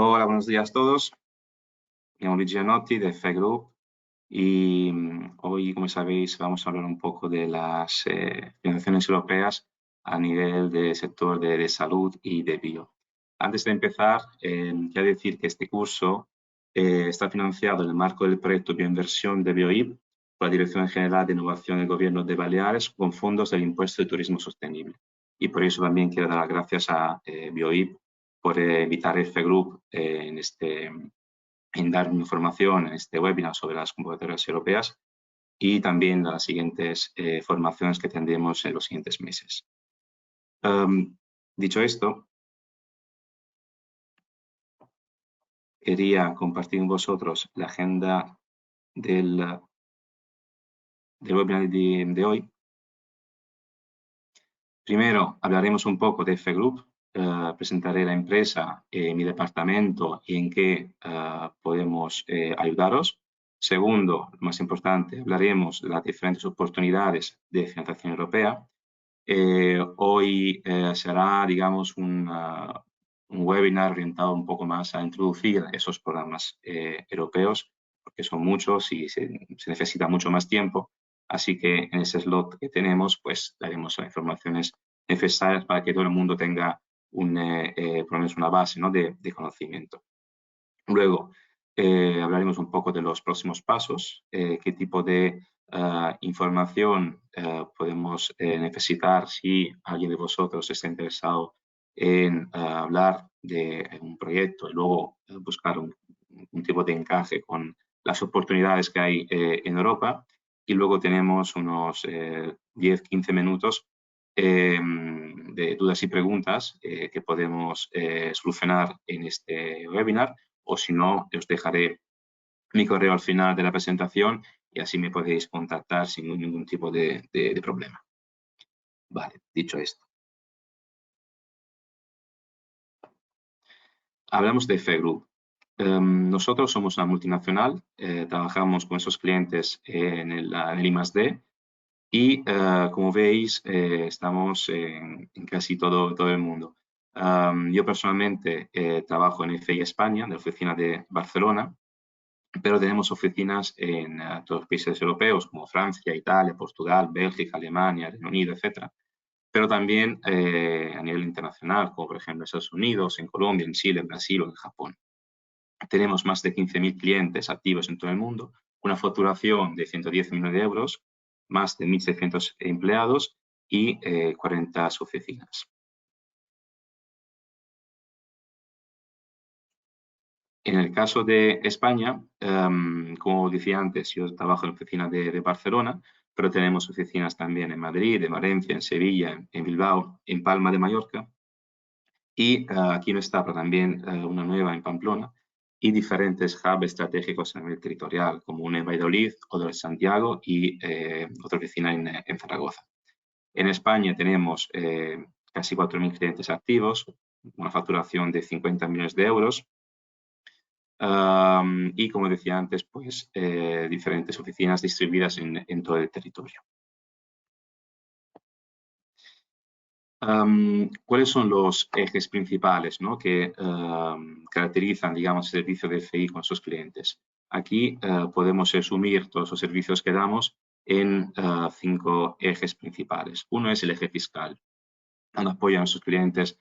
Hola, buenos días a todos. Me llamo Luigi Gianotti de FE Group y hoy, como sabéis, vamos a hablar un poco de las financiaciones europeas a nivel del sector de salud y de bio. Antes de empezar, quiero decir que este curso está financiado en el marco del proyecto Bioinversión de BioIP por la Dirección General de Innovación del Gobierno de Baleares con fondos del Impuesto de Turismo Sostenible. Y por eso también quiero dar las gracias a BioIP por invitar a FE Group en dar información en este webinar sobre las convocatorias europeas y también las siguientes formaciones que tendremos en los siguientes meses. Dicho esto, quería compartir con vosotros la agenda del webinar de hoy. Primero, hablaremos un poco de FE Group, presentaré la empresa, mi departamento y en qué podemos ayudaros. Segundo, más importante, hablaremos de las diferentes oportunidades de financiación europea. Hoy será, digamos, un webinar orientado un poco más a introducir esos programas europeos, porque son muchos y se necesita mucho más tiempo. Así que en ese slot que tenemos, pues daremos las informaciones necesarias para que todo el mundo tenga por lo menos una base, ¿no?, de conocimiento. Luego, hablaremos un poco de los próximos pasos, qué tipo de información podemos necesitar si alguien de vosotros está interesado en hablar de un proyecto y luego buscar un tipo de encaje con las oportunidades que hay en Europa. Y luego tenemos unos 10-15 minutos de dudas y preguntas que podemos solucionar en este webinar, o si no, os dejaré mi correo al final de la presentación y así me podéis contactar sin ningún tipo de problema. Vale, dicho esto. Hablamos de FE Group. Nosotros somos una multinacional, trabajamos con esos clientes en el I+D y, como veis, estamos en casi todo el mundo. Yo personalmente trabajo en FI España, de la oficina de Barcelona, pero tenemos oficinas en todos los países europeos, como Francia, Italia, Portugal, Bélgica, Alemania, Reino Unido, etc. Pero también a nivel internacional, como por ejemplo en Estados Unidos, en Colombia, en Chile, en Brasil o en Japón. Tenemos más de 15.000 clientes activos en todo el mundo, una facturación de 110 millones de euros, más de 1.600 empleados y 40 oficinas. En el caso de España, como decía antes, yo trabajo en la oficina de Barcelona, pero tenemos oficinas también en Madrid, en Valencia, en Sevilla, en Bilbao, en Palma de Mallorca y aquí en está también una nueva en Pamplona y diferentes hubs estratégicos a nivel territorial, como una en Valladolid, otro en Santiago y otra oficina en Zaragoza. En España tenemos casi 4.000 clientes activos, una facturación de 50 millones de euros. Y como decía antes, pues diferentes oficinas distribuidas en todo el territorio. ¿Cuáles son los ejes principales, ¿no?, que caracterizan, digamos, el servicio de FI con sus clientes? Aquí podemos resumir todos los servicios que damos en 5 ejes principales. Uno es el eje fiscal, donde apoyan a sus clientes,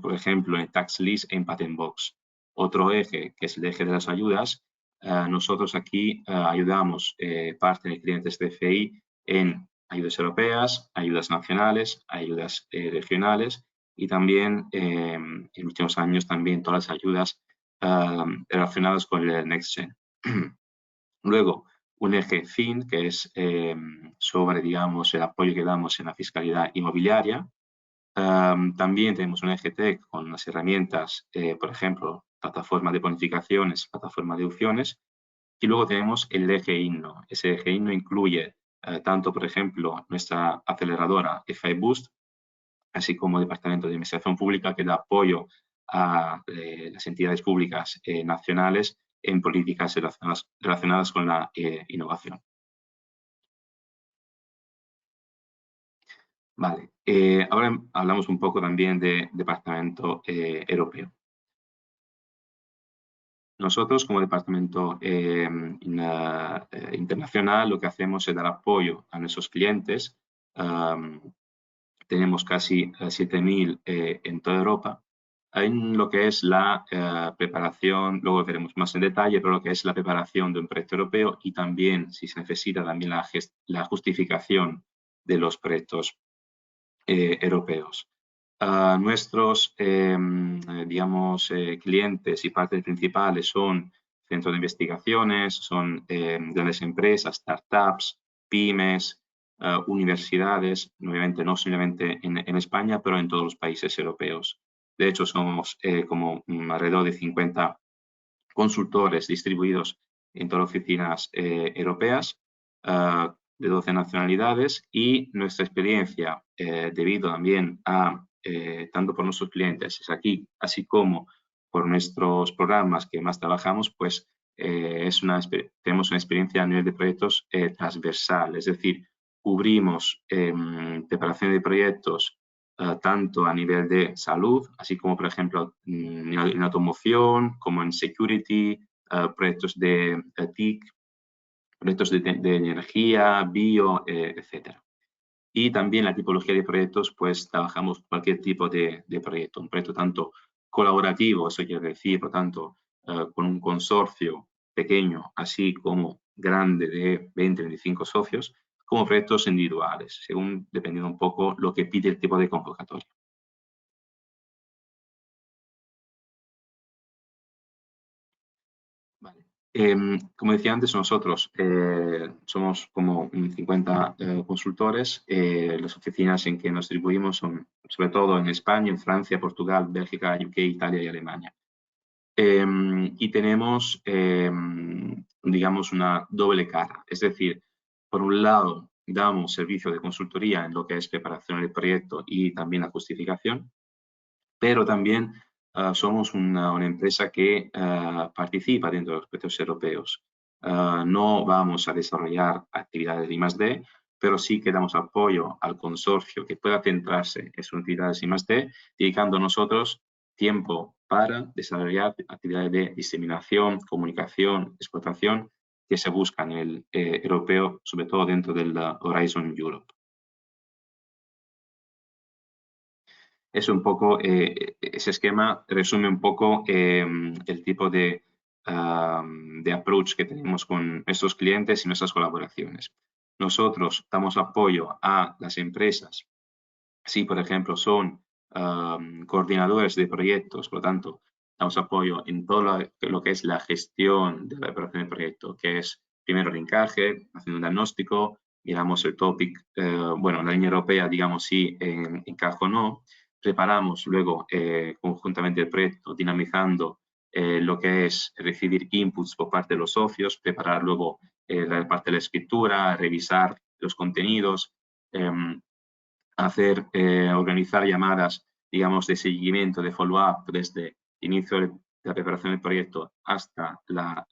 por ejemplo, en Tax List e en Patent Box. Otro eje, que es el eje de las ayudas, nosotros aquí ayudamos parte de clientes de FI en ayudas europeas, ayudas nacionales, ayudas regionales y también en los últimos años también todas las ayudas relacionadas con el Next Gen. Luego, un eje fin, que es sobre, digamos, el apoyo que damos en la fiscalidad inmobiliaria. También tenemos un eje tech con las herramientas, por ejemplo, plataforma de bonificaciones, plataforma de opciones. Y luego tenemos el eje INNO. Ese eje INNO incluye tanto, por ejemplo, nuestra aceleradora FI Boost, así como el Departamento de Administración Pública que da apoyo a las entidades públicas nacionales en políticas relacionadas con la innovación. Vale, ahora hablamos un poco también de Departamento Europeo. Nosotros, como departamento internacional, lo que hacemos es dar apoyo a nuestros clientes. Tenemos casi 7.000 en toda Europa. En lo que es la preparación, luego veremos más en detalle, pero lo que es la preparación de un proyecto europeo y también, si se necesita, también la justificación de los proyectos europeos. Nuestros, digamos, clientes y partes principales son centros de investigaciones, son grandes empresas, startups, pymes, universidades, obviamente no solamente en España, pero en todos los países europeos. De hecho, somos como alrededor de 50 consultores distribuidos en todas las oficinas europeas, de 12 nacionalidades, y nuestra experiencia, debido también a, tanto por nuestros clientes es aquí, así como por nuestros programas que más trabajamos, pues tenemos una experiencia a nivel de proyectos transversal, es decir, cubrimos preparación de proyectos tanto a nivel de salud, así como, por ejemplo, en automoción, como en security, proyectos de TIC, proyectos de energía, bio, etc. Y también la tipología de proyectos, pues trabajamos cualquier tipo de proyecto. Un proyecto tanto colaborativo, eso quiere decir, por tanto, con un consorcio pequeño, así como grande de 20-25 socios, como proyectos individuales, según dependiendo un poco lo que pide el tipo de convocatoria. Vale. Como decía antes, nosotros somos como 50 consultores. Las oficinas en que nos distribuimos son sobre todo en España, en Francia, Portugal, Bélgica, UK, Italia y Alemania. Y tenemos, digamos, una doble cara. Es decir, por un lado, damos servicio de consultoría en lo que es preparación del proyecto y también la justificación, pero también somos una empresa que participa dentro de los proyectos europeos. No vamos a desarrollar actividades de I+D, pero sí que damos apoyo al consorcio que pueda centrarse en sus actividades I+D, dedicando nosotros tiempo para desarrollar actividades de diseminación, comunicación, explotación que se busca en el europeo, sobre todo dentro del Horizon Europe. Es un poco, ese esquema resume un poco el tipo de approach que tenemos con nuestros clientes y nuestras colaboraciones. Nosotros damos apoyo a las empresas, si por ejemplo son coordinadores de proyectos, por lo tanto, damos apoyo en todo lo que es la gestión de la preparación del proyecto, que es primero el encaje, haciendo un diagnóstico, miramos el topic, bueno, la línea europea, digamos, si encaja o no, preparamos luego conjuntamente el proyecto, dinamizando lo que es recibir inputs por parte de los socios, preparar luego la parte de la escritura, revisar los contenidos, organizar llamadas, digamos, de seguimiento, de follow-up desde el inicio de la preparación del proyecto hasta la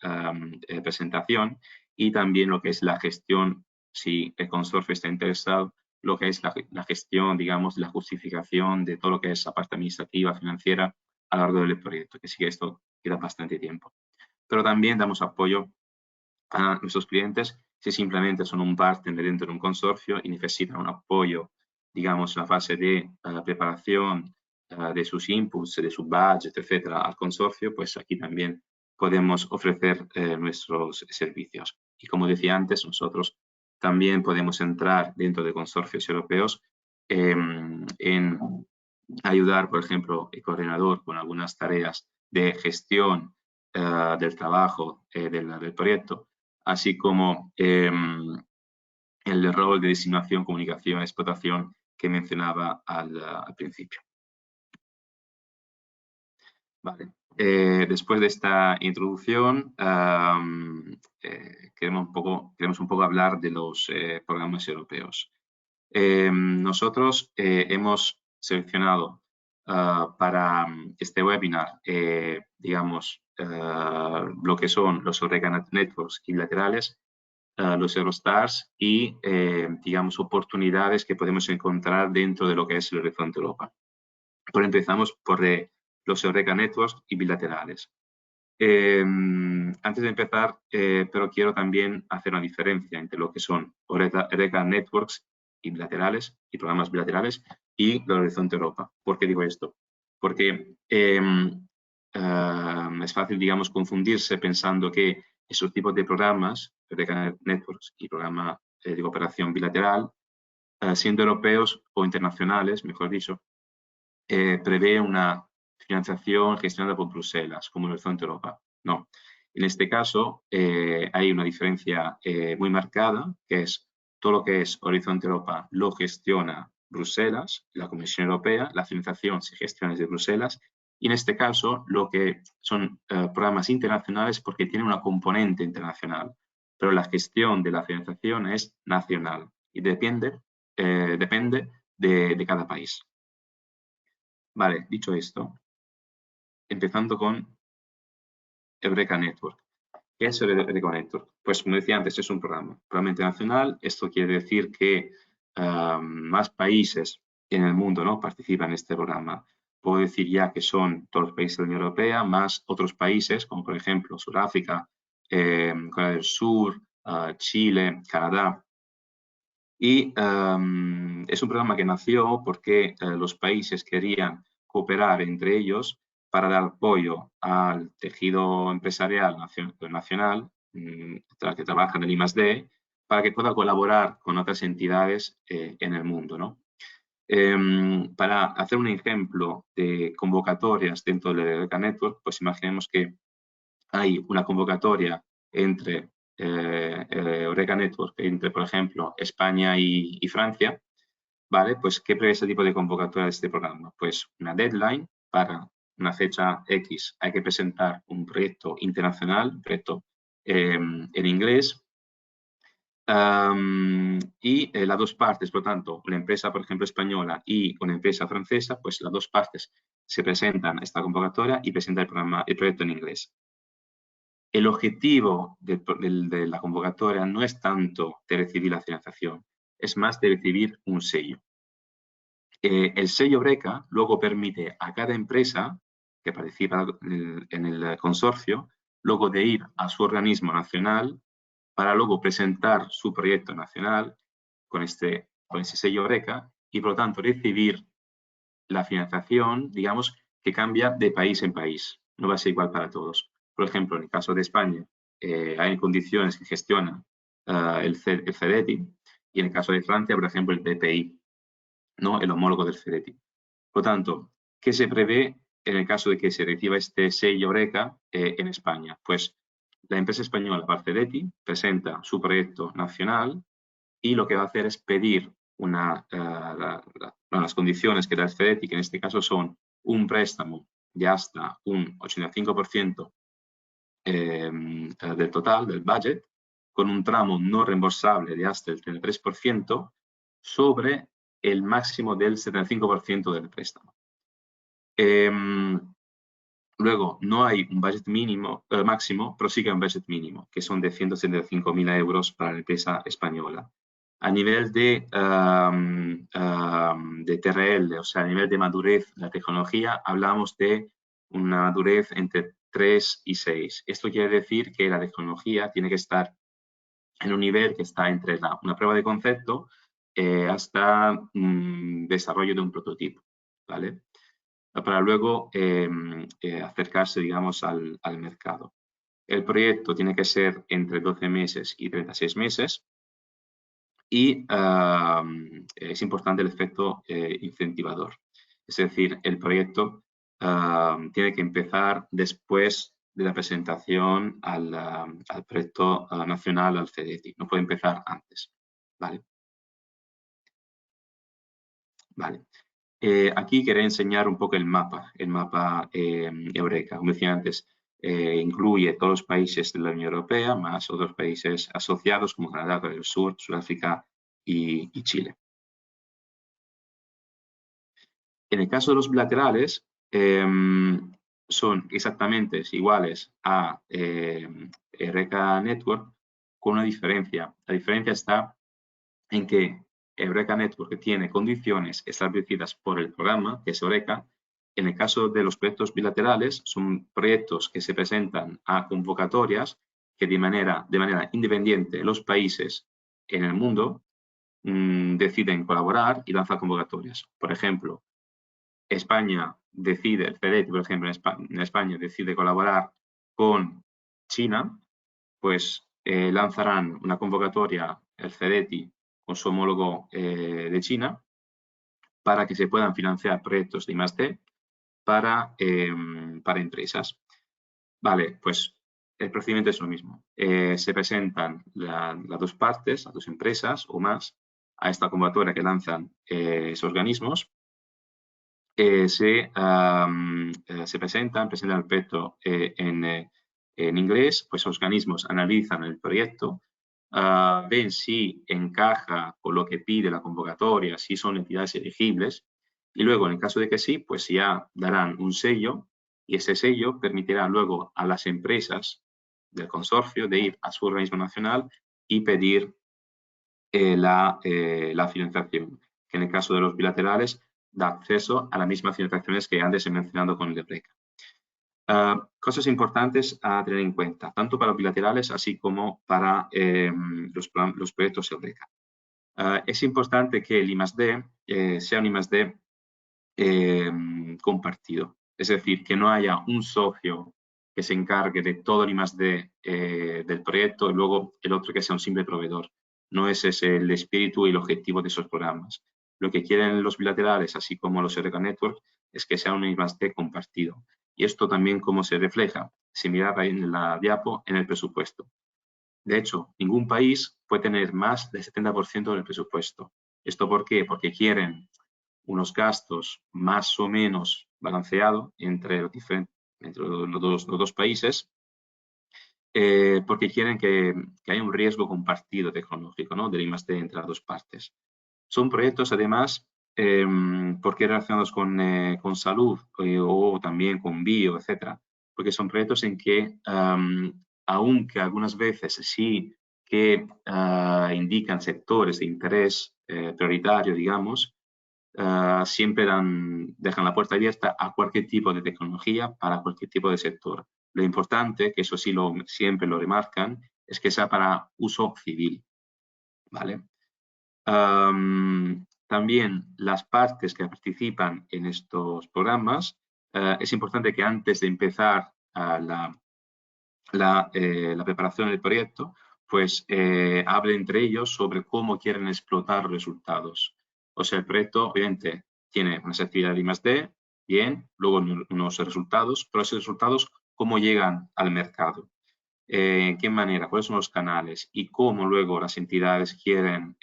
presentación, y también lo que es la gestión, si el consorcio está interesado, lo que es la gestión, digamos, la justificación de todo lo que es la parte administrativa, financiera, a lo largo del proyecto, que sí que esto queda bastante tiempo. Pero también damos apoyo a nuestros clientes si simplemente son un partner dentro de un consorcio y necesitan un apoyo, digamos, en la fase de preparación de sus inputs, de su budget, etcétera, al consorcio, pues aquí también podemos ofrecer nuestros servicios. Y como decía antes, nosotros también podemos entrar dentro de consorcios europeos en ayudar, por ejemplo, el coordinador con algunas tareas de gestión del trabajo del proyecto, así como el rol de designación, comunicación, explotación que mencionaba al principio. Vale. Después de esta introducción, queremos un poco hablar de los programas europeos. Nosotros hemos seleccionado para este webinar, digamos, lo que son los Eureka Networks bilaterales, los Eurostars y, digamos, oportunidades que podemos encontrar dentro de lo que es el Horizonte Europa. Pero empezamos por los Eureka Networks y bilaterales. Antes de empezar, pero quiero también hacer una diferencia entre lo que son Eureka Networks y bilaterales y programas bilaterales y el Horizonte Europa. ¿Por qué digo esto? Porque es fácil, digamos, confundirse pensando que esos tipos de programas, Eureka Networks y programa de cooperación bilateral, siendo europeos o internacionales, mejor dicho, prevé una financiación gestionada por Bruselas, como el Horizonte Europa. No. En este caso, hay una diferencia muy marcada, que es todo lo que es Horizonte Europa lo gestiona Bruselas, la Comisión Europea, la financiación se gestiona desde Bruselas, y en este caso lo que son programas internacionales porque tienen una componente internacional, pero la gestión de la financiación es nacional y depende de cada país. Vale, dicho esto, empezando con Eureka Network. ¿Qué es Eureka Network? Pues como decía antes, es un programa internacional. Esto quiere decir que más países en el mundo, ¿no?, participan en este programa. Puedo decir ya que son todos los países de la Unión Europea, más otros países, como por ejemplo Sudáfrica, Corea del Sur, Chile, Canadá. Y es un programa que nació porque los países querían cooperar entre ellos para dar apoyo al tejido empresarial nacional que trabaja en el I+D, para que pueda colaborar con otras entidades en el mundo, ¿no? Para hacer un ejemplo de convocatorias dentro de Eureka Network, pues imaginemos que hay una convocatoria entre Eureka Network, entre, por ejemplo, España y Francia, ¿vale? Pues, ¿qué prevé ese tipo de convocatoria de este programa? Pues una deadline para una fecha X. Hay que presentar un proyecto internacional, un proyecto en inglés, y las dos partes, por lo tanto, una empresa, por ejemplo, española y una empresa francesa, pues las dos partes se presentan a esta convocatoria y presentan el proyecto en inglés. El objetivo de la convocatoria no es tanto de recibir la financiación, es más de recibir un sello. El sello Eureka luego permite a cada empresa que participa en el consorcio, luego de ir a su organismo nacional para luego presentar su proyecto nacional con ese sello Eureka y, por lo tanto, recibir la financiación, digamos, que cambia de país en país. No va a ser igual para todos. Por ejemplo, en el caso de España, hay condiciones que gestiona el CEDETI, y en el caso de Francia, por ejemplo, el PPI, ¿no?, el homólogo del CEDETI. Por lo tanto, ¿qué se prevé en el caso de que se reciba este sello Eureka en España? Pues la empresa española Parcedeti presenta su proyecto nacional y lo que va a hacer es pedir las condiciones que da el CEDETI, que en este caso son un préstamo de hasta un 85% del total, del budget, con un tramo no reembolsable de hasta el 33% sobre el máximo del 75% del préstamo. Luego, no hay un budget mínimo, máximo, pero sí que hay un budget mínimo, que son de 175.000 euros para la empresa española. A nivel de TRL, o sea, a nivel de madurez de la tecnología, hablamos de una madurez entre 3 y 6. Esto quiere decir que la tecnología tiene que estar en un nivel que está entre una prueba de concepto hasta desarrollo de un prototipo, ¿vale?, para luego acercarse, digamos, al mercado. El proyecto tiene que ser entre 12 meses y 36 meses y es importante el efecto incentivador. Es decir, el proyecto tiene que empezar después de la presentación al proyecto nacional, al CEDETI. No puede empezar antes, ¿vale? Vale. Aquí quería enseñar un poco el mapa Eureka. Como decía antes, incluye todos los países de la Unión Europea, más otros países asociados como Canadá, Corea del Sur, Sudáfrica y Chile. En el caso de los bilaterales, son exactamente iguales a Eureka Network, con una diferencia. La diferencia está en que Eureka Network tiene condiciones establecidas por el programa, que es Eureka, En el caso de los proyectos bilaterales, son proyectos que se presentan a convocatorias que de manera independiente los países en el mundo deciden colaborar y lanzar convocatorias. Por ejemplo, España decide, el CEDETI, por ejemplo, en España decide colaborar con China, pues lanzarán una convocatoria el CEDETI con su homólogo de China para que se puedan financiar proyectos de I+D para empresas. Vale, pues el procedimiento es lo mismo. Se presentan las dos partes, las dos empresas o más, a esta convocatoria que lanzan esos organismos. Se presentan el proyecto en inglés, pues los organismos analizan el proyecto, ven si encaja con lo que pide la convocatoria, si son entidades elegibles, y luego, en el caso de que sí, pues ya darán un sello, y ese sello permitirá luego a las empresas del consorcio de ir a su organismo nacional y pedir la financiación, que en el caso de los bilaterales da acceso a las mismas financiaciones que antes he mencionado con el de Eureka. Cosas importantes a tener en cuenta, tanto para los bilaterales así como para los proyectos Eureka. Es importante que el I+D sea un I+D compartido, es decir, que no haya un socio que se encargue de todo el I+D del proyecto y luego el otro que sea un simple proveedor. No ese es el espíritu y el objetivo de esos programas. Lo que quieren los bilaterales, así como los Eureka Network, es que sea un I+D compartido. Y esto también cómo se refleja, si mirar ahí en la diapo, en el presupuesto. De hecho, ningún país puede tener más del 70% del presupuesto. ¿Esto por qué? Porque quieren unos gastos más o menos balanceados entre los dos países, porque quieren que haya un riesgo compartido tecnológico, ¿no? Del I+D entre las dos partes. Son proyectos, además, porque relacionados con salud o también con bio, etcétera, porque son proyectos en que, aunque algunas veces sí que indican sectores de interés prioritario, digamos, siempre dejan la puerta abierta a cualquier tipo de tecnología para cualquier tipo de sector. Lo importante, que eso sí siempre lo remarcan, es que sea para uso civil, ¿vale? También las partes que participan en estos programas, es importante que antes de empezar la preparación del proyecto, pues hablen entre ellos sobre cómo quieren explotar los resultados. O sea, el proyecto obviamente tiene una actividad de I+D, bien, luego unos resultados, pero esos resultados, ¿cómo llegan al mercado? ¿En qué manera? ¿Cuáles son los canales? Y cómo luego las entidades quieren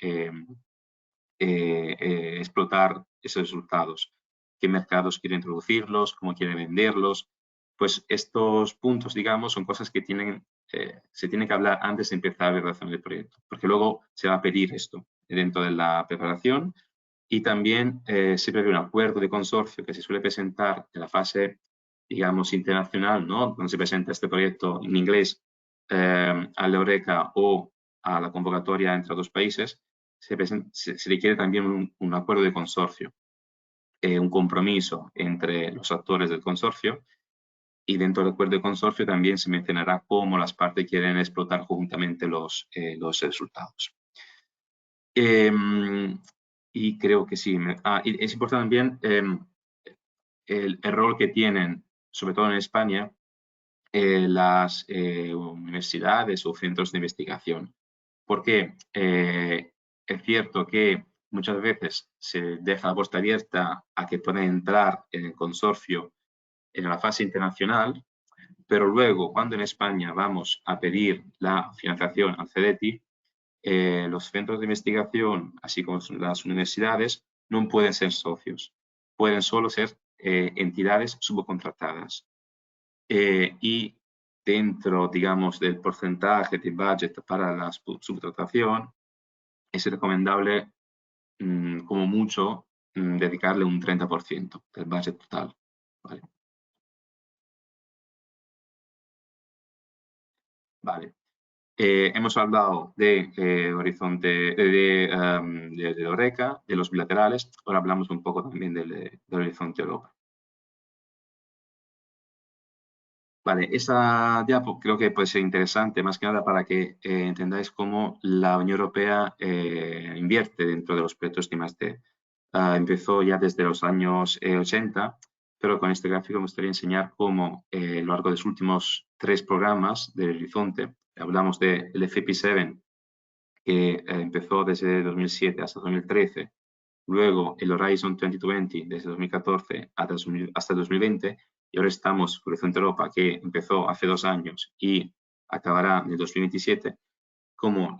explotar esos resultados. ¿Qué mercados quieren introducirlos? ¿Cómo quieren venderlos? Pues estos puntos, digamos, son cosas que se tienen que hablar antes de empezar la redacción del proyecto, porque luego se va a pedir esto dentro de la preparación y también se prevé un acuerdo de consorcio que se suele presentar en la fase, digamos, internacional, ¿no? Cuando se presenta este proyecto en inglés a la Eureka o a la convocatoria entre dos países, se requiere también un acuerdo de consorcio, un compromiso entre los actores del consorcio y dentro del acuerdo de consorcio también se mencionará cómo las partes quieren explotar conjuntamente los resultados. Y creo que sí. Y es importante también el rol que tienen, sobre todo en España, las universidades o centros de investigación. Porque es cierto que muchas veces se deja la puerta abierta a que puedan entrar en el consorcio en la fase internacional, pero luego, cuando en España vamos a pedir la financiación al CEDETI, los centros de investigación, así como las universidades, no pueden ser socios. Pueden solo ser entidades subcontratadas. Y dentro, digamos, del porcentaje de budget para la subcontratación, es recomendable, como mucho, dedicarle un 30% del budget total. ¿Vale? Vale. Hemos hablado de Horizonte, de Eureka, de los bilaterales. Ahora hablamos un poco también del Horizonte Europa. Vale, esa diapo creo que puede ser interesante, más que nada para que entendáis cómo la Unión Europea invierte dentro de los proyectos de I+D. Empezó ya desde los años 80, pero con este gráfico me gustaría enseñar cómo a lo largo de los últimos 3 programas del Horizonte, hablamos del FP7, que empezó desde 2007 hasta 2013, luego el Horizon 2020 desde 2014 hasta 2020, y ahora estamos con Horizonte Europa, que empezó hace 2 años y acabará en el 2027, como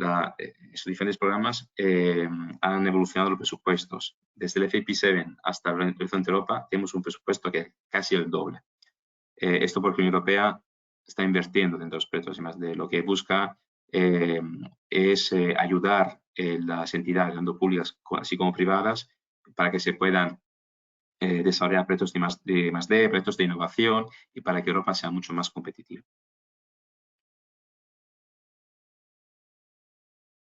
esos diferentes programas han evolucionado los presupuestos. Desde el FP7 hasta el Horizonte Europa tenemos un presupuesto que es casi el doble. Esto porque la Unión Europea está invirtiendo dentro de los proyectos y más de lo que busca es ayudar las entidades, tanto públicas así como privadas, para que se puedan desarrollar proyectos de I+D, proyectos de innovación y para que Europa sea mucho más competitiva.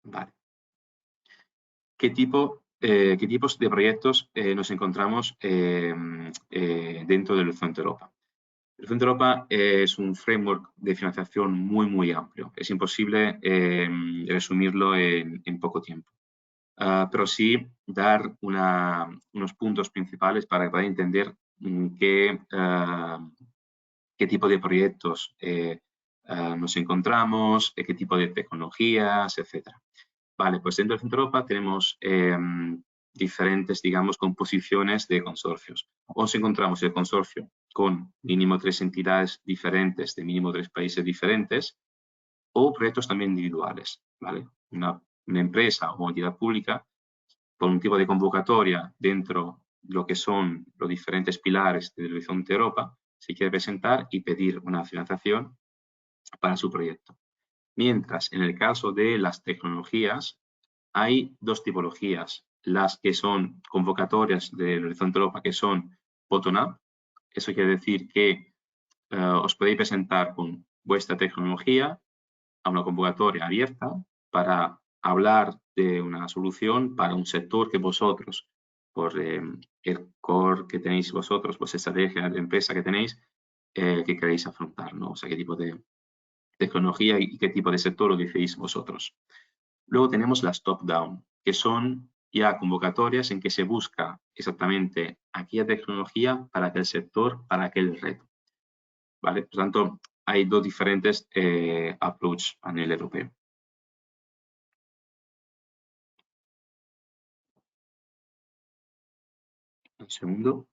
Vale. ¿Qué tipos de proyectos nos encontramos dentro del Horizonte Europa? El Horizonte Europa es un framework de financiación muy, muy amplio. Es imposible resumirlo en poco tiempo. Pero sí dar unos puntos principales para poder entender qué tipo de proyectos nos encontramos, qué tipo de tecnologías, etc. Vale, pues dentro del Centro Europa tenemos diferentes, digamos, composiciones de consorcios. O nos encontramos el consorcio con mínimo 3 entidades diferentes, de mínimo 3 países diferentes, o proyectos también individuales, ¿vale? Una empresa o entidad pública con un tipo de convocatoria dentro de lo que son los diferentes pilares del Horizonte Europa, se quiere presentar y pedir una financiación para su proyecto. Mientras, en el caso de las tecnologías, hay 2 tipologías. Las que son convocatorias del Horizonte Europa, que son bottom-up. Eso quiere decir que os podéis presentar con vuestra tecnología a una convocatoria abierta para hablar de una solución para un sector que vosotros, por el core que tenéis vosotros, vuestra estrategia de empresa que tenéis, que queréis afrontar, ¿no? O sea, qué tipo de tecnología y qué tipo de sector lo decidís vosotros. Luego tenemos las top-down, que son ya convocatorias en que se busca exactamente aquella tecnología para aquel sector, para aquel reto. ¿Vale? Por tanto, hay 2 diferentes approach a nivel europeo. Un segundo.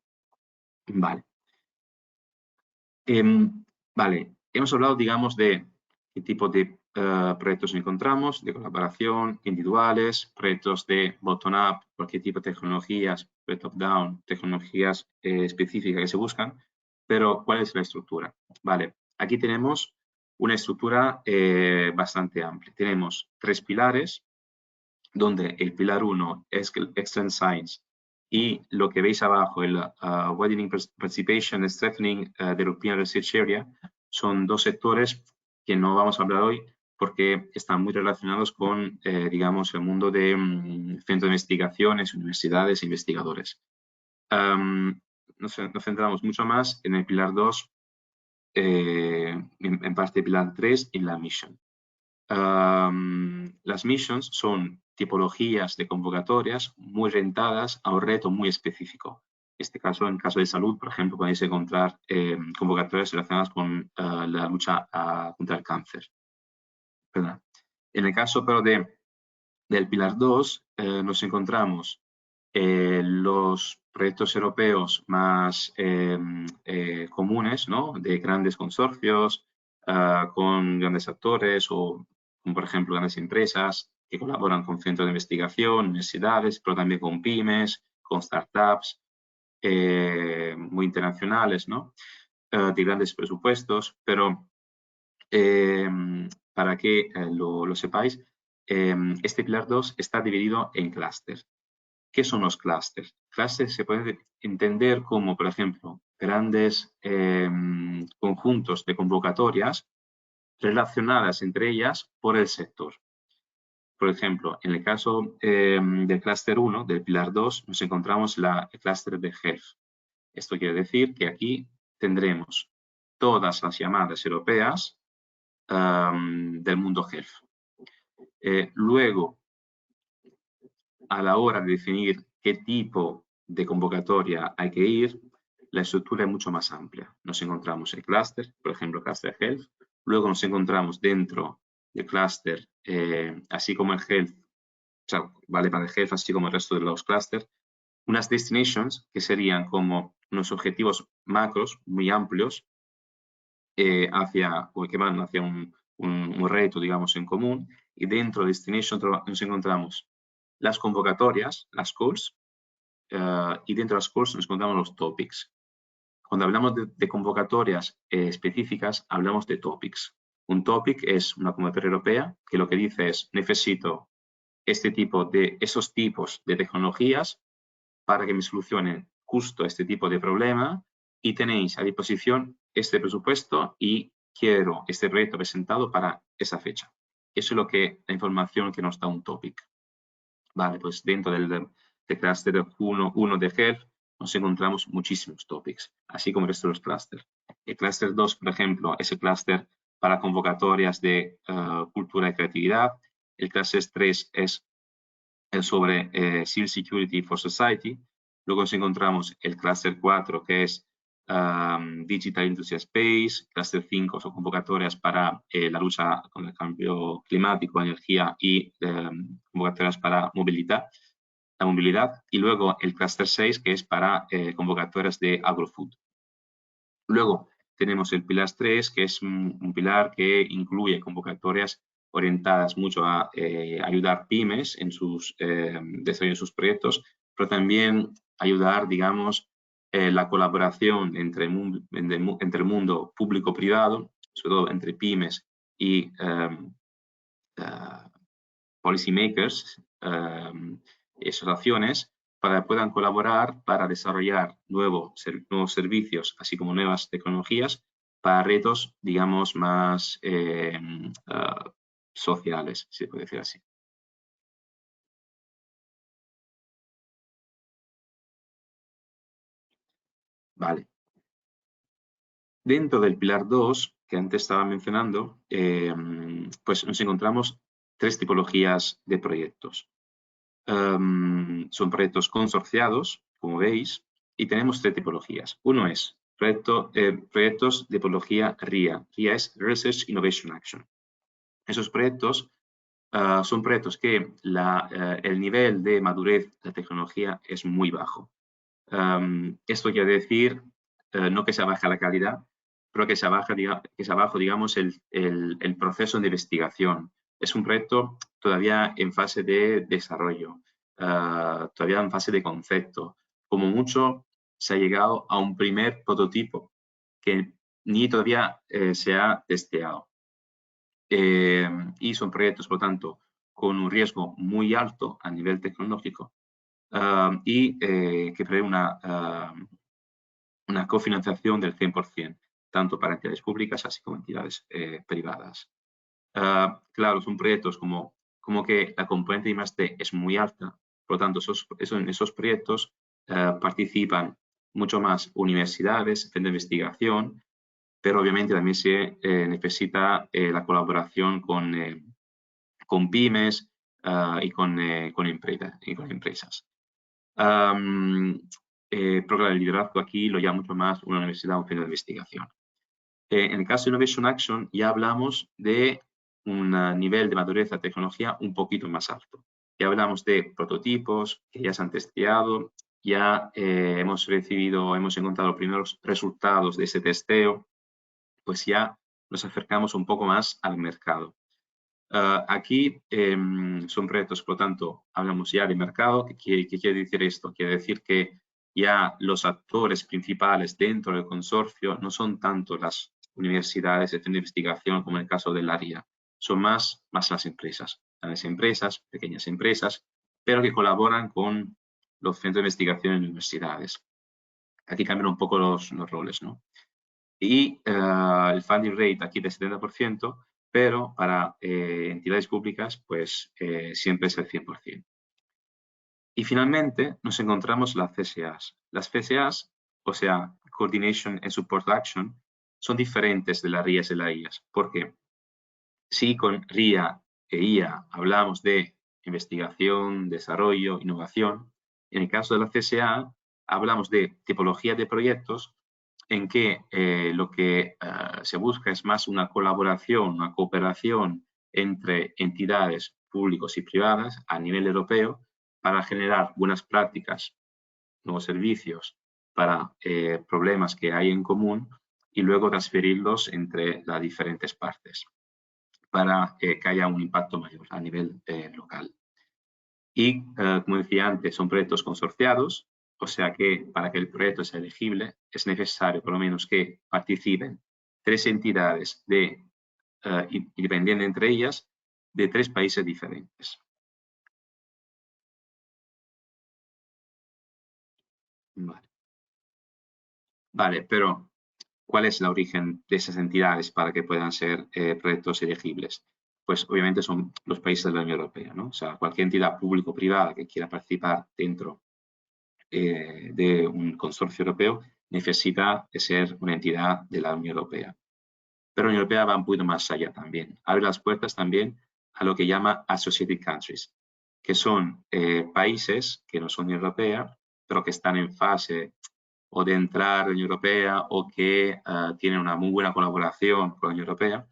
Vale. Vale, hemos hablado, digamos, de qué tipo de proyectos encontramos, de colaboración, individuales, proyectos de bottom-up, cualquier tipo de tecnologías, de top-down, tecnologías específicas que se buscan, pero ¿cuál es la estructura? Vale, aquí tenemos una estructura bastante amplia. Tenemos 3 pilares, donde el pilar 1 es el Excellent Science y lo que veis abajo, el Widening Participation and Strengthening the European Research Area, son 2 sectores que no vamos a hablar hoy porque están muy relacionados con, digamos, el mundo de centros de investigaciones, universidades e investigadores. Nos centramos mucho más en el pilar 2, en parte del pilar 3 y la mission. Las missions son tipologías de convocatorias muy orientadas a un reto muy específico. En este caso, en caso de salud, por ejemplo, podéis encontrar convocatorias relacionadas con la lucha contra el cáncer. ¿Verdad? En el caso, pero del pilar 2, nos encontramos los proyectos europeos más comunes, ¿no? De grandes consorcios, con grandes actores o, por ejemplo, grandes empresas que colaboran con centros de investigación, universidades, pero también con pymes, con startups muy internacionales, ¿no? De grandes presupuestos, pero para que lo sepáis, este pilar 2 está dividido en clústeres. ¿Qué son los clústeres? Clústeres se pueden entender como, por ejemplo, grandes conjuntos de convocatorias relacionadas entre ellas por el sector. Por ejemplo, en el caso del clúster 1, del pilar 2, nos encontramos el clúster de Health. Esto quiere decir que aquí tendremos todas las llamadas europeas del mundo health. Luego, a la hora de definir qué tipo de convocatoria hay que ir, la estructura es mucho más amplia. Nos encontramos el clúster, por ejemplo, Cluster Health. Luego nos encontramos dentro del clúster, así como el Health, o sea, vale para el Health, así como el resto de los clústeres, unas destinations que serían como unos objetivos macros muy amplios o que van hacia un reto, digamos, en común. Y dentro de destination nos encontramos las convocatorias, las calls, y dentro de las calls nos encontramos los topics. Cuando hablamos de convocatorias específicas, hablamos de topics. Un topic es una convocatoria europea que lo que dice es, necesito esos tipos de tecnologías para que me solucionen justo este tipo de problema y tenéis a disposición este presupuesto y quiero este proyecto presentado para esa fecha. Eso es la información que nos da un topic. Vale, pues dentro del clúster 1 de Health nos encontramos muchísimos topics, así como el resto de los clústeres. El clúster 2, por ejemplo, es el clúster para convocatorias de cultura y creatividad. El clúster 3 es el sobre Civil Security for Society. Luego nos encontramos el clúster 4, que es Digital Industry Space. Clúster 5 son convocatorias para la lucha con el cambio climático, energía y convocatorias para la movilidad. Y luego el clúster 6, que es para convocatorias de agrofood. Luego tenemos el pilar 3, que es un pilar que incluye convocatorias orientadas mucho a ayudar pymes en sus desarrollo de sus proyectos, pero también ayudar, digamos, la colaboración entre el mundo público-privado, sobre todo entre pymes y policymakers, asociaciones, para que puedan colaborar para desarrollar nuevos servicios, así como nuevas tecnologías para retos, digamos, más sociales, si se puede decir así. Vale. Dentro del pilar 2, que antes estaba mencionando, pues nos encontramos 3 tipologías de proyectos. Son proyectos consorciados, como veis, y tenemos 3 tipologías. Uno es proyectos de tipología RIA. RIA es Research Innovation Action. Esos proyectos son proyectos que el nivel de madurez de la tecnología es muy bajo. Esto quiere decir no que se baja la calidad, pero que se baja, digamos, el proceso de investigación. Es un proyecto todavía en fase de desarrollo, todavía en fase de concepto. Como mucho, se ha llegado a un primer prototipo que ni todavía se ha testeado. Y son proyectos, por lo tanto, con un riesgo muy alto a nivel tecnológico y que prevé una cofinanciación del 100%, tanto para entidades públicas así como entidades privadas. Claro, son proyectos como que la componente de I+D es muy alta, por lo tanto, en esos proyectos participan mucho más universidades, centros de investigación, pero obviamente también se necesita la colaboración con pymes y con empresas. Pero claro, el liderazgo aquí lo llama mucho más una universidad o un centro de investigación. En el caso de Innovation Action ya hablamos de un nivel de madurez de la tecnología un poquito más alto. Ya hablamos de prototipos que ya se han testeado, ya hemos encontrado los primeros resultados de ese testeo, pues ya nos acercamos un poco más al mercado. Aquí son proyectos, por lo tanto, hablamos ya de mercado. ¿Qué quiere decir esto? Quiere decir que ya los actores principales dentro del consorcio no son tanto las universidades, el centro de investigación como en el caso del área, son más las empresas, grandes empresas, pequeñas empresas, pero que colaboran con los centros de investigación en universidades. Aquí cambian un poco los roles, ¿no? Y el funding rate aquí de 70%, pero para entidades públicas, pues siempre es el 100%. Y finalmente nos encontramos las CSAs. Las CSAs, o sea, Coordination and Support Action, son diferentes de las RIAs y las IAs. Porque si con RIA e IA hablamos de investigación, desarrollo, innovación, en el caso de la CSA hablamos de tipología de proyectos en que lo que se busca es más una colaboración, una cooperación entre entidades públicas y privadas a nivel europeo para generar buenas prácticas, nuevos servicios para problemas que hay en común y luego transferirlos entre las diferentes partes para que haya un impacto mayor a nivel local. Y, como decía antes, son proyectos consorciados, o sea que para que el proyecto sea elegible es necesario por lo menos que participen 3 entidades independientes entre ellas de 3 países diferentes. Vale, pero ¿cuál es el origen de esas entidades para que puedan ser proyectos elegibles? Pues obviamente son los países de la Unión Europea, ¿no? O sea, cualquier entidad público-privada que quiera participar dentro de un consorcio europeo necesita ser una entidad de la Unión Europea. Pero la Unión Europea va un poquito más allá también. Abre las puertas también a lo que llama Associated Countries, que son países que no son Unión Europea, pero que están en fase o de entrar a la Unión Europea o que tienen una muy buena colaboración con la Unión Europea,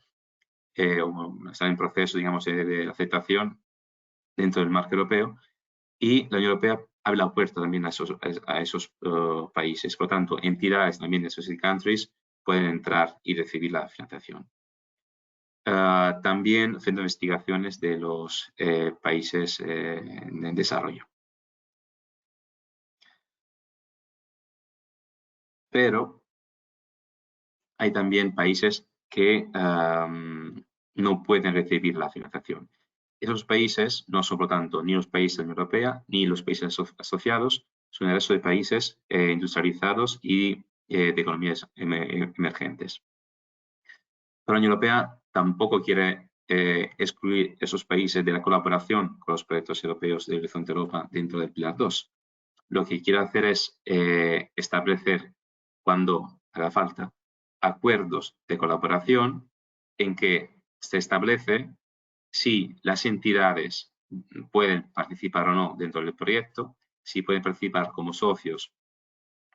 o están en proceso, digamos, de aceptación dentro del marco europeo, y la Unión Europea abre la puerta también a esos países. Por lo tanto, entidades también de Associated Countries pueden entrar y recibir la financiación. También haciendo investigaciones de los países en desarrollo. Pero hay también países que no pueden recibir la financiación. Esos países no son, por lo tanto, ni los países de la Unión Europea ni los países asociados, son el resto de países industrializados y de economías emergentes. Pero la Unión Europea tampoco quiere excluir esos países de la colaboración con los proyectos europeos de Horizonte Europa dentro del Pilar 2. Lo que quiere hacer es establecer, cuando haga falta, acuerdos de colaboración en que se establece si las entidades pueden participar o no dentro del proyecto, si pueden participar como socios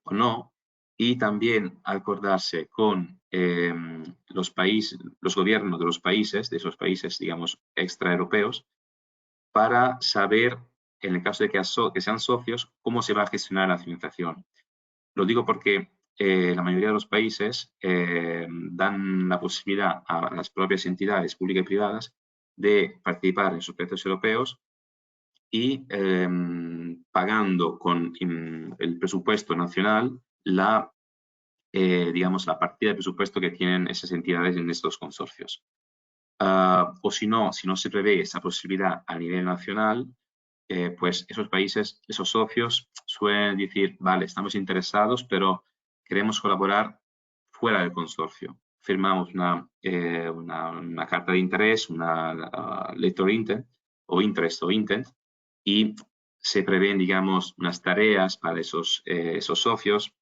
o no, y también acordarse con los gobiernos de los países, de esos países, digamos, extraeuropeos, para saber, en el caso de que sean socios, cómo se va a gestionar la financiación. Lo digo porque la mayoría de los países dan la posibilidad a las propias entidades públicas y privadas de participar en sus proyectos europeos y pagando con el presupuesto nacional digamos, la partida de presupuesto que tienen esas entidades en estos consorcios. O si no se prevé esa posibilidad a nivel nacional, pues esos países, esos socios suelen decir, vale, estamos interesados, pero queremos colaborar fuera del consorcio. Firmamos una carta de interés, una letter of intent o intent, y se prevén, digamos, unas tareas para esos socios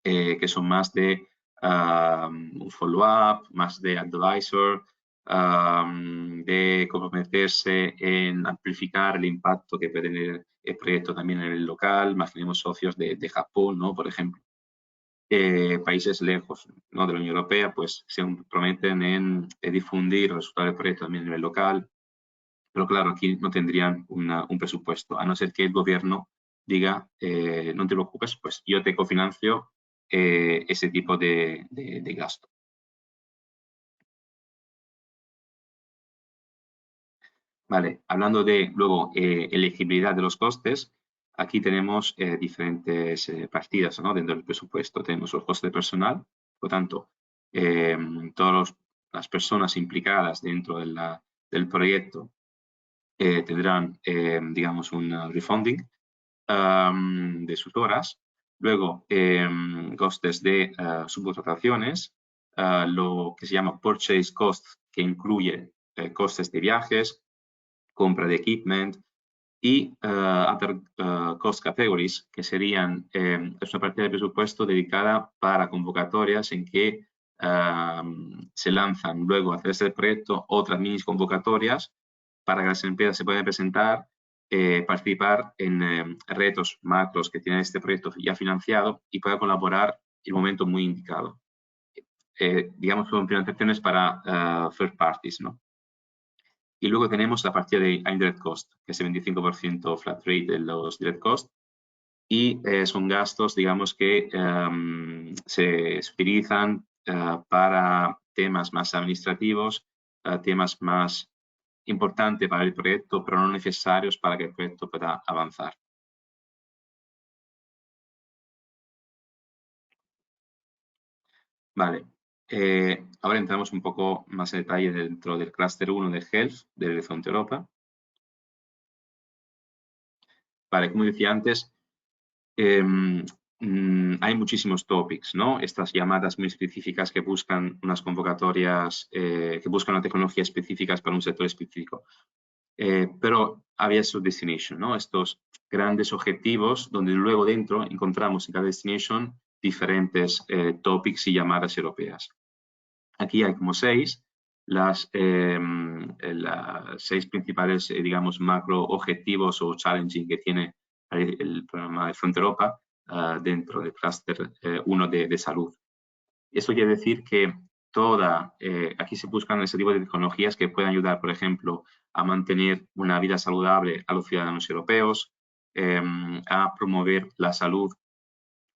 que son más de un follow-up, más de advisor, de comprometerse en amplificar el impacto que puede tener el proyecto también en el local. Imaginemos socios de Japón, ¿no? Por ejemplo. Países lejos, ¿no?, de la Unión Europea, pues se comprometen en difundir los resultados del proyecto también a nivel local. Pero claro, aquí no tendrían un presupuesto, a no ser que el gobierno diga, no te preocupes, pues yo te cofinancio ese tipo de gasto. Vale, hablando de luego elegibilidad de los costes, aquí tenemos diferentes partidas, ¿no?, dentro del presupuesto. Tenemos los costes de personal, por lo tanto, todas las personas implicadas dentro del proyecto tendrán, digamos, un refunding de sus horas. Luego, costes de subcontrataciones, lo que se llama purchase cost, que incluye costes de viajes, compra de equipment, y other cost categories, que serían es una partida de presupuesto dedicada para convocatorias en que se lanzan luego a través del proyecto otras mini convocatorias para que las empresas se puedan presentar, participar en retos macros que tiene este proyecto ya financiado y pueda colaborar en el momento muy indicado. Digamos, con implementaciones para third parties, ¿no? Y luego tenemos la partida de indirect cost, que es el 25% flat rate de los direct cost. Y son gastos, digamos, que se utilizan para temas más administrativos, temas más importantes para el proyecto, pero no necesarios para que el proyecto pueda avanzar. Vale. Ahora entramos un poco más en detalle dentro del clúster 1 de Health del Horizonte Europa. Vale, como decía antes, hay muchísimos topics, ¿no? Estas llamadas muy específicas que buscan unas convocatorias, que buscan una tecnología específicas para un sector específico. Pero había su destination, ¿no? Estos grandes objetivos donde luego dentro encontramos en cada destination diferentes topics y llamadas europeas. Aquí hay como 6, las 6 principales, digamos, macro objetivos o challenging que tiene el programa de Horizonte Europa dentro del clúster 1 de salud. Esto quiere decir que aquí se buscan ese tipo de tecnologías que pueden ayudar, por ejemplo, a mantener una vida saludable a los ciudadanos europeos, a promover la salud,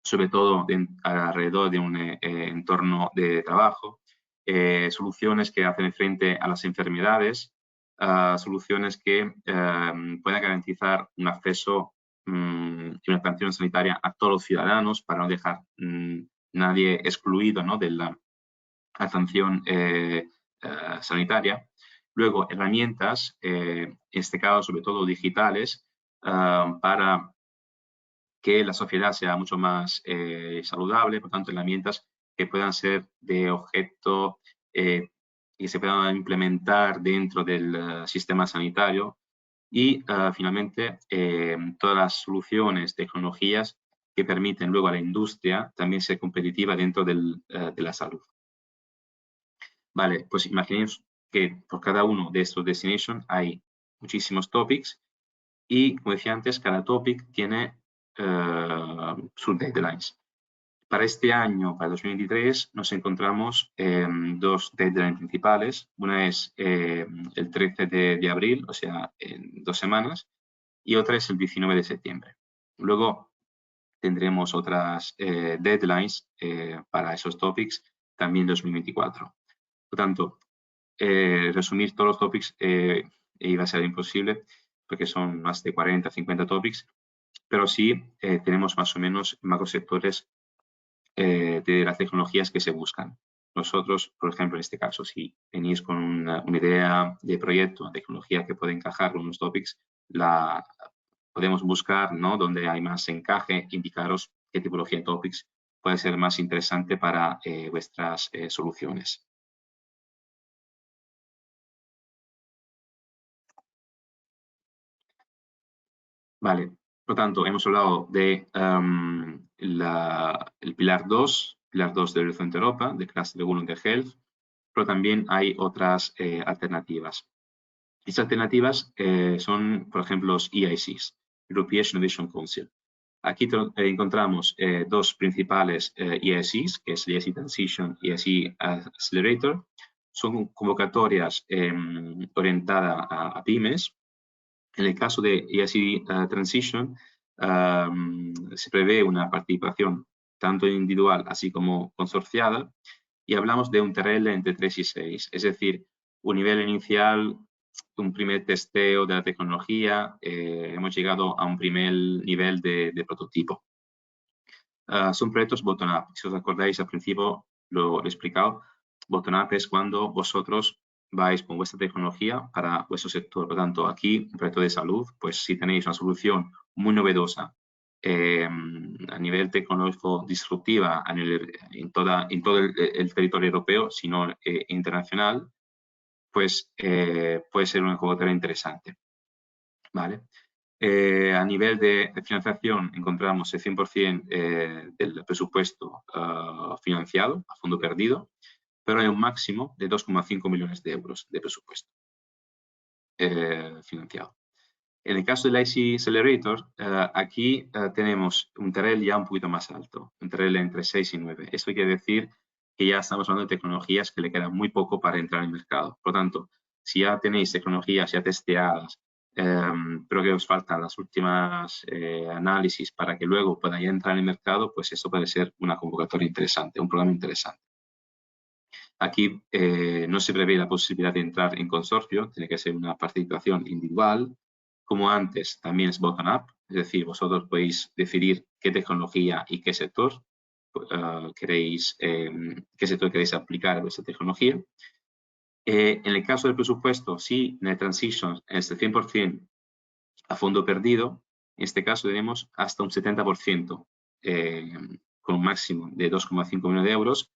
sobre todo alrededor de un entorno de trabajo, soluciones que hacen frente a las enfermedades, soluciones que puedan garantizar un acceso y una atención sanitaria a todos los ciudadanos para no dejar nadie excluido, ¿no?, de la atención sanitaria. Luego, herramientas, en este caso sobre todo digitales, para que la sociedad sea mucho más saludable, por tanto, herramientas que puedan ser de objeto y se puedan implementar dentro del sistema sanitario y finalmente todas las soluciones, tecnologías que permiten luego a la industria también ser competitiva dentro de la salud. Vale, pues imaginemos que por cada uno de estos destinations hay muchísimos topics y, como decía antes, cada topic tiene sus deadlines. Para este año, para 2023, nos encontramos dos deadlines principales. Una es el 13 de abril, o sea, en 2 semanas, y otra es el 19 de septiembre. Luego tendremos otras deadlines para esos topics también en 2024. Por tanto, resumir todos los topics iba a ser imposible porque son más de 40, 50 topics, pero sí tenemos más o menos macrosectores de las tecnologías que se buscan. Nosotros, por ejemplo, en este caso, si venís con una idea de proyecto, una tecnología que puede encajar con unos topics, la podemos buscar, ¿no?, donde hay más encaje, indicaros qué tipología de topics puede ser más interesante para vuestras soluciones. Vale, por tanto, hemos hablado de el pilar 2 del Horizonte Europa, de Cluster 1 de Health, pero también hay otras alternativas. Estas alternativas son, por ejemplo, los EICs, European Innovation Council. Aquí encontramos dos principales EICs, que es el EIC Transition y EIC Accelerator. Son convocatorias orientadas a pymes. En el caso de EIC Transition, se prevé una participación tanto individual así como consorciada y hablamos de un TRL entre 3 y 6, es decir, un nivel inicial, un primer testeo de la tecnología, hemos llegado a un primer nivel de prototipo. Son proyectos bottom-up. Si os acordáis, al principio lo he explicado. Bottom-up es cuando vosotros vais con vuestra tecnología para vuestro sector. Por lo tanto, aquí, un proyecto de salud, pues si tenéis una solución muy novedosa a nivel tecnológico disruptiva en todo el territorio europeo, sino internacional, pues puede ser una convocatoria interesante. ¿Vale? A nivel de financiación encontramos el 100% del presupuesto financiado a fondo perdido, pero hay un máximo de 2,5 millones de euros de presupuesto financiado. En el caso del IC Accelerator, aquí tenemos un TRL ya un poquito más alto, un TRL entre 6 y 9. Esto quiere decir que ya estamos hablando de tecnologías que le queda muy poco para entrar en el mercado. Por lo tanto, si ya tenéis tecnologías ya testeadas, pero que os faltan las últimas análisis para que luego pueda ya entrar en el mercado, pues esto puede ser una convocatoria interesante, un programa interesante. Aquí no se prevé la posibilidad de entrar en consorcio, tiene que ser una participación individual. Como antes, también es bottom-up, es decir, vosotros podéis decidir qué tecnología y qué sector queréis aplicar a vuestra tecnología. En el caso del presupuesto, si en el transition es el 100% a fondo perdido, en este caso tenemos hasta un 70% con un máximo de 2,5 millones de euros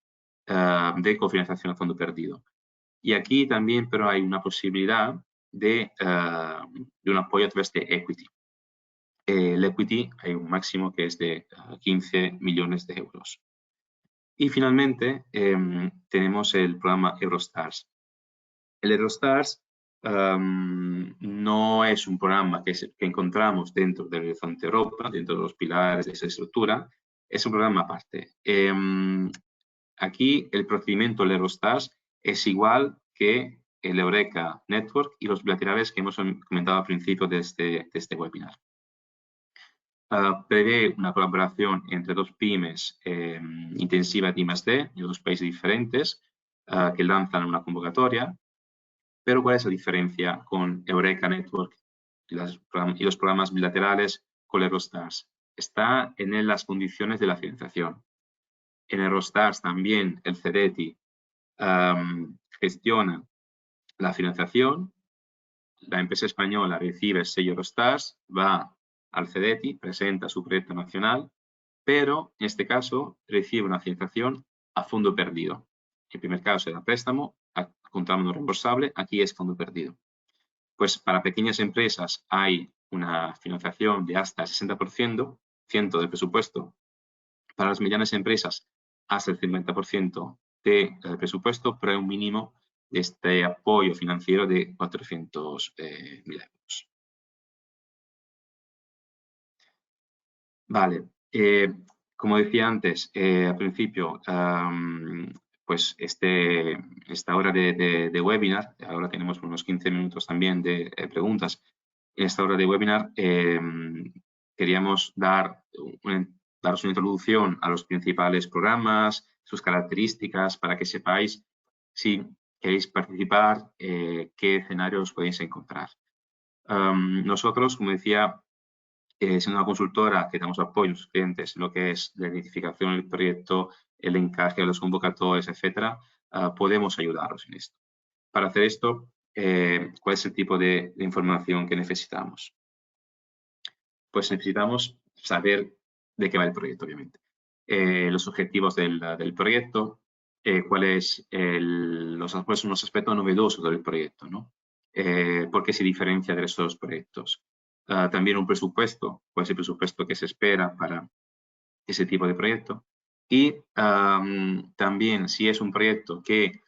de cofinanciación a fondo perdido. Y aquí también, pero hay una posibilidad de un apoyo a través de equity. El equity hay un máximo que es de 15 millones de euros. Y finalmente tenemos el programa Eurostars. El Eurostars no es un programa que encontramos dentro del Horizonte Europa, dentro de los pilares de esa estructura, es un programa aparte. Aquí el procedimiento del Eurostars es igual que el Eureka Network y los bilaterales que hemos comentado al principio de este webinar. Prevé una colaboración entre dos pymes intensiva de I+D de dos países diferentes que lanzan una convocatoria. Pero ¿cuál es la diferencia con Eureka Network y los programas bilaterales con Eurostars? Está en las condiciones de la financiación. En Eurostars también el CDETI gestiona la financiación. La empresa española recibe el sello Eurostars, va al CDETI, presenta su proyecto nacional, pero en este caso recibe una financiación a fondo perdido. En el primer caso era préstamo, a contrato no reembolsable, aquí es fondo perdido. Pues para pequeñas empresas hay una financiación de hasta el 60% del presupuesto. Para las medianas empresas, hasta el 50% del presupuesto, pero hay un mínimo de este apoyo financiero de 400.000 euros. Vale, como decía antes, al principio, pues esta hora de webinar, ahora tenemos unos 15 minutos también de preguntas. En esta hora de webinar queríamos daros una introducción a los principales programas, sus características, para que sepáis si queréis participar, qué escenarios podéis encontrar. Nosotros, como decía, siendo una consultora que damos apoyo a los clientes en lo que es la identificación del proyecto, el encaje de los convocatorios, etcétera, podemos ayudaros en esto. Para hacer esto, ¿cuál es el tipo de información que necesitamos? Pues necesitamos saber de qué va el proyecto, obviamente. Los objetivos del proyecto, cuáles son los aspectos novedosos del proyecto, ¿no? ¿Por qué se diferencia de estos proyectos? También un presupuesto, cuál es el presupuesto que se espera para ese tipo de proyecto. Y también si es un proyecto que,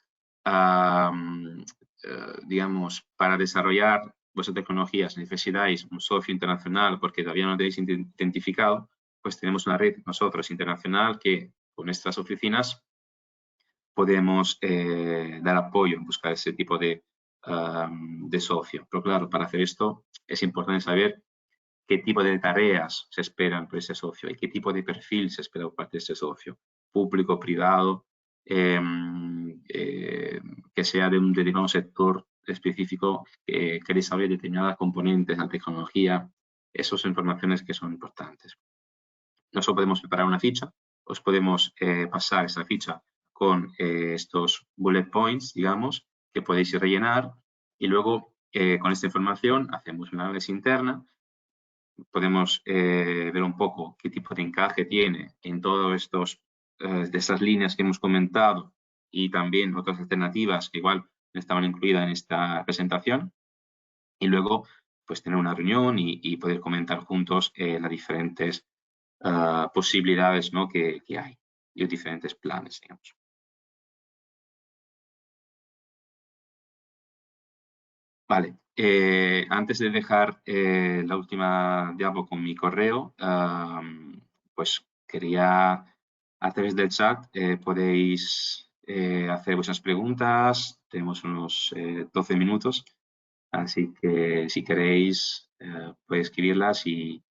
digamos, para desarrollar vuestras tecnologías necesitáis un socio internacional porque todavía no lo tenéis identificado, pues tenemos una red nosotros internacional que con estas oficinas podemos dar apoyo en buscar ese tipo de socio. Pero claro, para hacer esto es importante saber qué tipo de tareas se esperan por ese socio y qué tipo de perfil se espera por parte de ese socio, público, privado, que sea de un determinado sector específico, que desarrolle determinadas componentes de la tecnología. Esas son informaciones que son importantes. Nosotros podemos preparar una ficha, os podemos pasar esa ficha con estos bullet points, digamos, que podéis rellenar y luego con esta información hacemos una análisis interna. Podemos ver un poco qué tipo de encaje tiene en todas de estas líneas que hemos comentado y también otras alternativas que igual estaban incluidas en esta presentación. Y luego pues tener una reunión y poder comentar juntos las diferentes posibilidades, ¿no? que hay y los diferentes planes, digamos. Vale, antes de dejar la última diapo con mi correo, pues quería a través del chat podéis hacer vuestras preguntas. Tenemos unos 12 minutos, así que si queréis podéis escribirlas y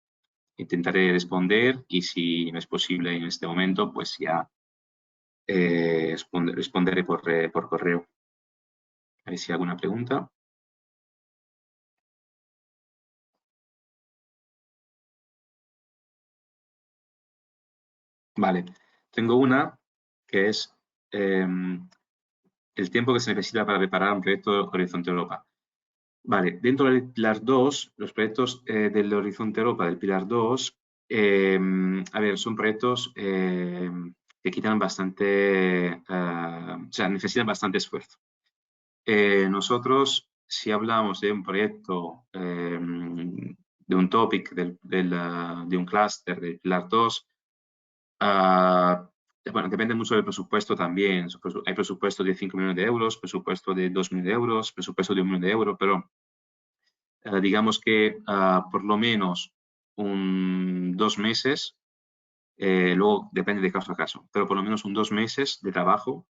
intentaré responder, y si no es posible en este momento, pues ya responderé por correo. A ver si hay alguna pregunta. Vale, tengo una que es el tiempo que se necesita para preparar un proyecto Horizonte Europa. Vale, dentro del Pilar 2, los proyectos del Horizonte Europa, del Pilar 2, a ver, son proyectos que quitan bastante, o sea, necesitan bastante esfuerzo. Nosotros, si hablamos de un proyecto, de un topic, de un clúster del Pilar 2, bueno, depende mucho del presupuesto también. Hay presupuesto de 5 millones de euros, presupuesto de 2 millones de euros, presupuesto de 1 millón de euros, pero digamos que por lo menos 2 meses, luego depende de caso a caso, pero por lo menos 2 meses de trabajo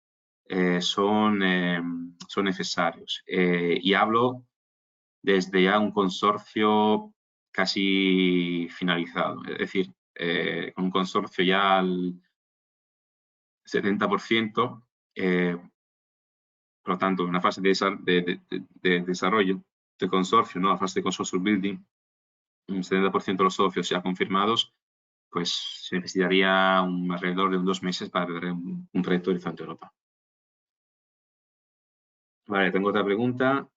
son necesarios. Y hablo desde ya un consorcio casi finalizado, es decir, con un consorcio ya al 70%, por lo tanto, en una fase de desarrollo de consorcio, ¿no? La fase de consorcio building, un 70% de los socios ya confirmados, pues se necesitaría alrededor de 2 meses para ver un proyecto de Horizonte Europa. Vale, tengo otra pregunta.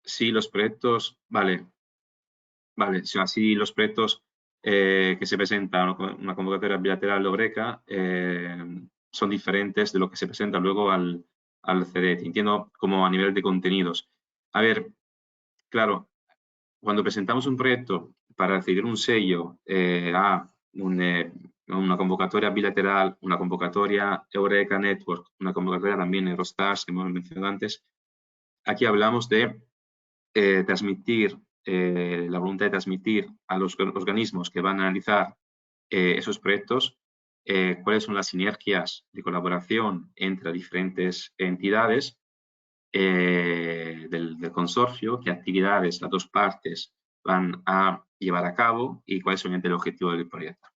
Si los proyectos, vale, si así los proyectos que se presentan, una convocatoria bilateral de Eureka, son diferentes de lo que se presenta luego al CDT. Entiendo como a nivel de contenidos. A ver, claro, cuando presentamos un proyecto para recibir un sello a una convocatoria bilateral, una convocatoria Eureka Network, una convocatoria también Eurostars, que hemos mencionado antes, aquí hablamos de transmitir, la voluntad de transmitir a los organismos que van a analizar esos proyectos cuáles son las sinergias de colaboración entre diferentes entidades del consorcio, qué actividades las dos partes van a llevar a cabo y cuál es el objetivo del proyecto.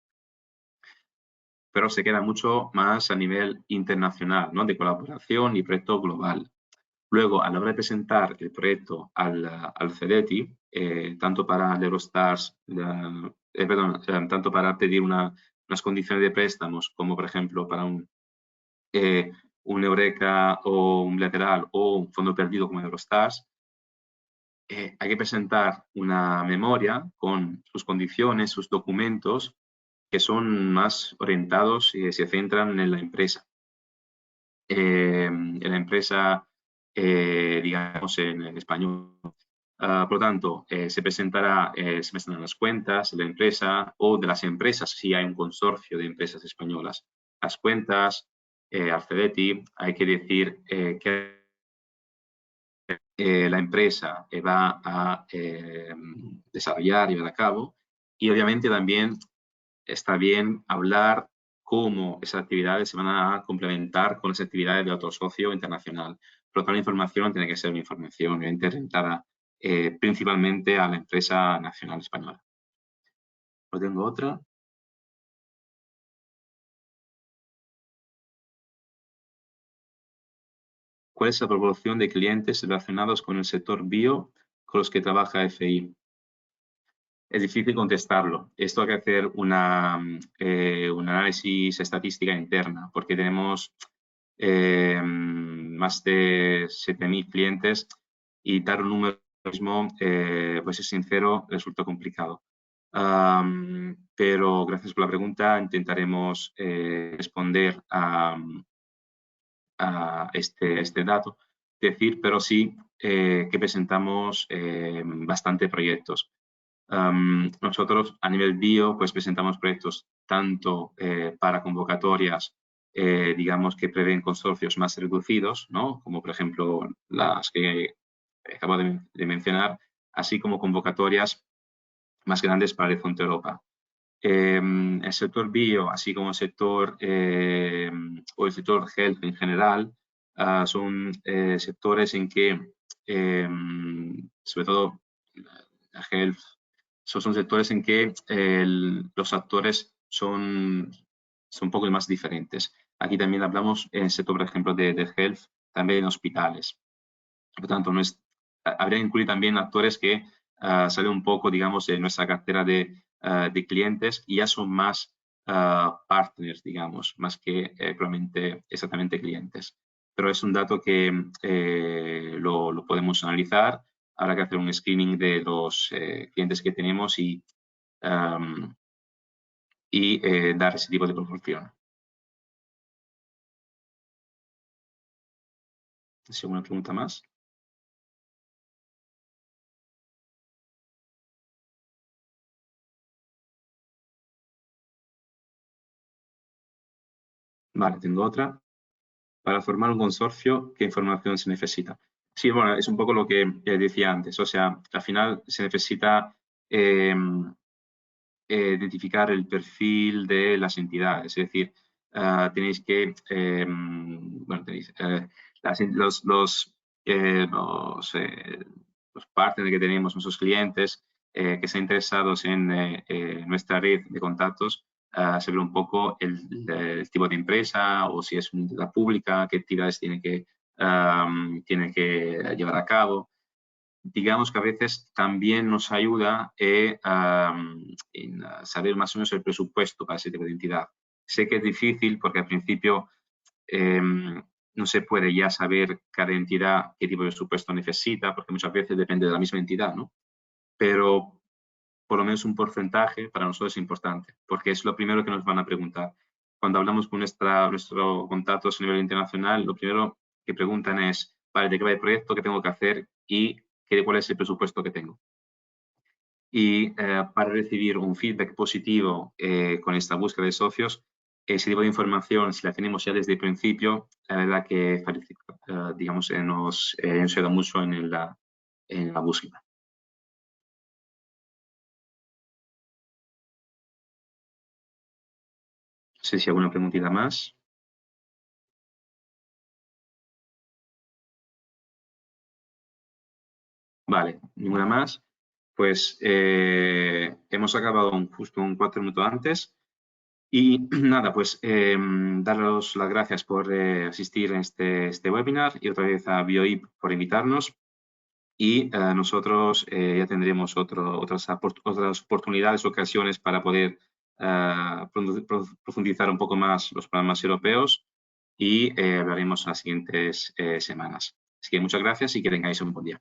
Pero se queda mucho más a nivel internacional, ¿no? De colaboración y proyecto global. Luego, a la hora de presentar el proyecto al CDTI, tanto para el Eurostars, tanto para pedir unas condiciones de préstamos, como por ejemplo para un Eureka o un bilateral o un fondo perdido como Eurostars, hay que presentar una memoria con sus condiciones, sus documentos, que son más orientados y se centran en la empresa. En la empresa, digamos, en español. Por lo tanto, se presentarán las cuentas de la empresa o de las empresas, si hay un consorcio de empresas españolas. Las cuentas, al CDTI, hay que decir que la empresa va a desarrollar y llevar a cabo, y obviamente también está bien hablar cómo esas actividades se van a complementar con las actividades de otro socio internacional. Pero toda la información tiene que ser una información orientada principalmente a la empresa nacional española. Pues tengo otra. ¿Cuál es la proporción de clientes relacionados con el sector bio con los que trabaja FI? Es difícil contestarlo. Esto hay que hacer un análisis estadística interna, porque tenemos más de 7.000 clientes y dar un número mismo, pues es sincero, resulta complicado. Pero gracias por la pregunta, intentaremos responder a este dato. decir, pero sí que presentamos bastante proyectos. Nosotros a nivel bio pues presentamos proyectos tanto para convocatorias digamos que prevén consorcios más reducidos, ¿no? Como por ejemplo las que acabo de mencionar, así como convocatorias más grandes para Horizonte Europa. El sector bio, así como o el sector health en general, son sectores en que, sobre todo, health, son sectores en que los actores son un poco más diferentes. Aquí también hablamos en el sector, por ejemplo, de health, también en hospitales. Por lo tanto, habría que incluir también actores que salen un poco, digamos, de nuestra cartera de clientes y ya son más partners, digamos, más que probablemente exactamente clientes. Pero es un dato que lo podemos analizar. Habrá que hacer un screening de los clientes que tenemos y dar ese tipo de proporción. ¿Alguna pregunta más? Vale, tengo otra. Para formar un consorcio, ¿qué información se necesita? Sí, bueno, es un poco lo que decía antes. O sea, al final se necesita identificar el perfil de las entidades. Es decir, tenéis que, bueno, tenéis los partners que tenemos, nuestros clientes, que están interesados en nuestra red de contactos, saber un poco el tipo de empresa o si es una entidad pública, qué actividades tiene que llevar a cabo. Digamos que a veces también nos ayuda en saber más o menos el presupuesto para ese tipo de entidad. Sé que es difícil porque al principio no se puede ya saber cada entidad qué tipo de presupuesto necesita, porque muchas veces depende de la misma entidad, ¿no? Pero por lo menos un porcentaje para nosotros es importante, porque es lo primero que nos van a preguntar. Cuando hablamos con nuestros contactos a nivel internacional, lo primero que preguntan es, vale, ¿de qué va el proyecto? ¿Qué tengo que hacer? Y cuál es el presupuesto que tengo. Y para recibir un feedback positivo con esta búsqueda de socios, ese tipo de información, si la tenemos ya desde el principio, la verdad que digamos, nos ayuda mucho en la búsqueda. No sé si alguna preguntita más. Vale, ninguna más. Pues hemos acabado justo un 4 minutos antes. Y nada, pues daros las gracias por asistir a este webinar y otra vez a BioIP por invitarnos. Y nosotros ya tendremos otras oportunidades, ocasiones para poder profundizar un poco más los programas europeos y hablaremos en las siguientes semanas. Así que muchas gracias y que tengáis un buen día.